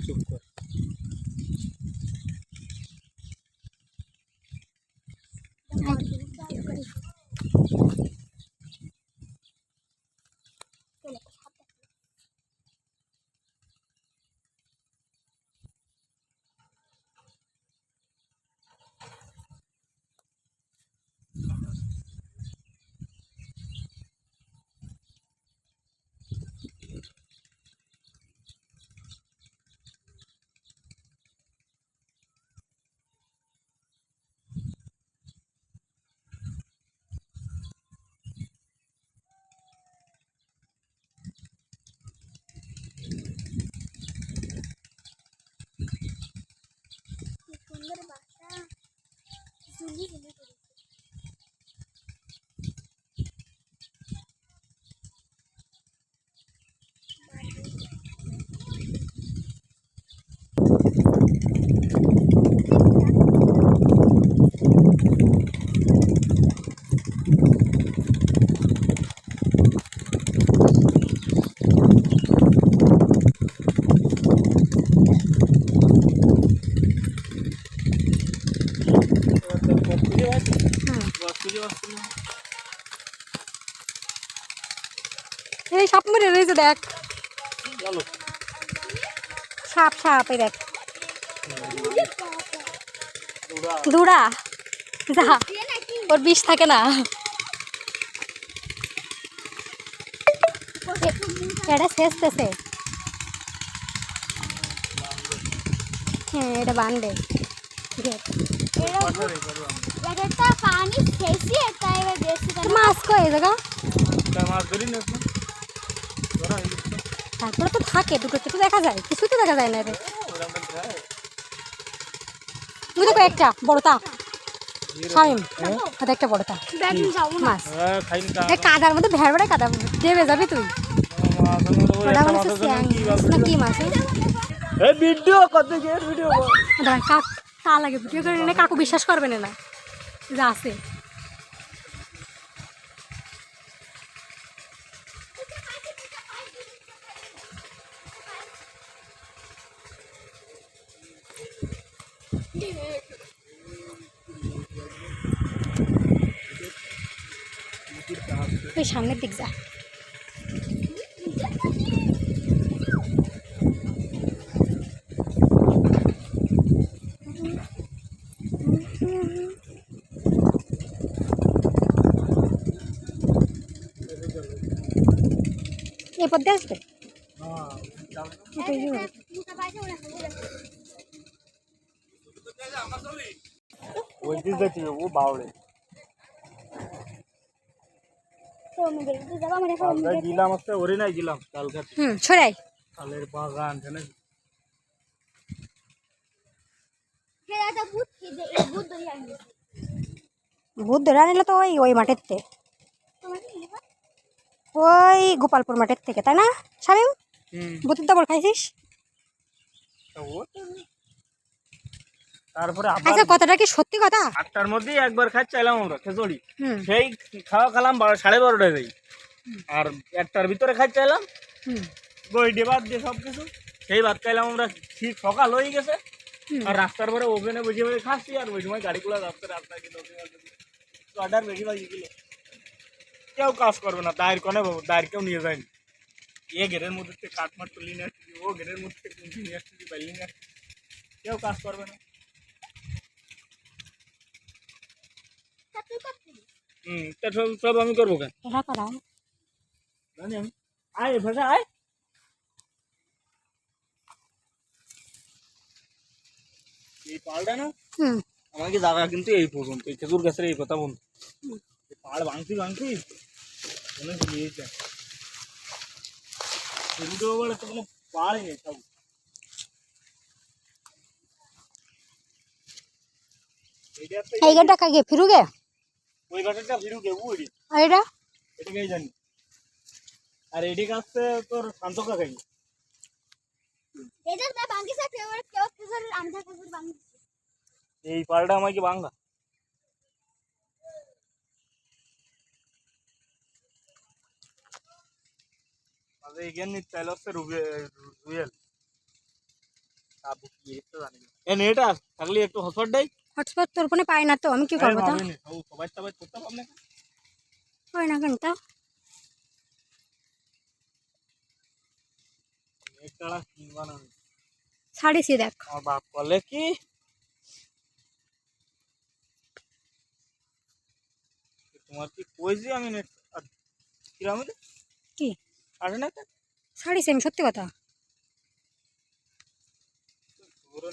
চুপ কর। এই সাপ মেরে রয়েছে দেখ, সাপ সাপ এই দেখ দুরা যা, ওর বিষ থাকে না। এটা শেষতেছে, হ্যাঁ এটা বানবে। মাছ কই জায়গা তারপরে তো থাকে দুটো কিছু দেখা যায়, কিছুই তো দেখা যায় না। বুঝতে কয়েকটা বড়টা শামিম, একটা বড়টা মাছ কাদার মধ্যে ভেড় ভেড়ে কাদা দেবে যাবি তুই। ওটা বলছে না কি মাছ তা লাগে ভিডিও করে না, কাকু বিশ্বাস করবে না যা আছে। ওই সামনের দিক যা, এই পথে আসবে ও বাউলে গিলাম একটা ওরে নাই গিলাম কালকে ছড়াই কালের বাগান ভূত ধরে আনিলে তো ওই ওই মাঠের থেকে, ওই গোপালপুর মাঠের থেকে, তাই না শামিম? ভূতের দবল খাইছিস? তারপরে আচ্ছা কথাটা কি সত্যি কথা? 8টার মধ্যেই একবার খাচ্ছিলাম আমরা খেজড়ি, সেই খাওয়া খেলাম 12:30টায় যাই, আর 1টার ভিতরে খাচ্ছিলাম বই ডেবাদ দিয়ে সব কিছু, সেই ভাত খাইলাম আমরা ঠিক সকাল হয়ে গেছে। আর রাস্তার পরে ওভেনে বসে বসে খাচ্ছি, আর ওই সময় গাড়িগুলো রাস্তা কিন্তু অর্ডার বেশি বাজি গেল, কেউ কাজ করবে না। দায়ের কনে বাবু দায়ের কেউ নিয়ে যায়নি, এ ঘেরের মধ্যে থেকে কাঠমাট তুলি নিয়ে আসছি, ও ঘেরের মধ্যে থেকে কুঞ্চি নিয়ে আসছি, বাইলি নিয়ে আসছি, কেউ কাজ করবে না। সব আমি করবো কেন জানি আমি। আয় ভাষা আয়, এই পালটা না আমাকে জায়গা কিন্তু এই পর্যন্ত, এই খেজুর গাছের এই কথা বলতো, পাড় ভাঙছি অনেক নিয়েছে কোনো পাড়ই নেই সব। এই গাড়িটা কাকে ফিরুগে, ওই গাছটা ফিরুগে বুঝি, আর এটা এটাকেই জানি। আর এদিকে আসছে তোর শান্ত কাকাই, এই পাড়টা আমাকে ভাঙা। আরে এগেন নিতে চাইলে হচ্ছে রুয়েল আবু কি এটা জানি না এ নেটা থাকলে একটু হটস্পট দেই হটস্পট তোর ফোনে পাই না তো আমি কি করবো তা সবাই সবাই করতে পারবে না পাই না কেন তা একটা কিনবা না ছাড়িছি দেখ আমার বাপ বলে কি তোমার কি কইছি আমি নেট কিরাম কি আসে না ছাড়িছি আমি সত্যি কথা পুরো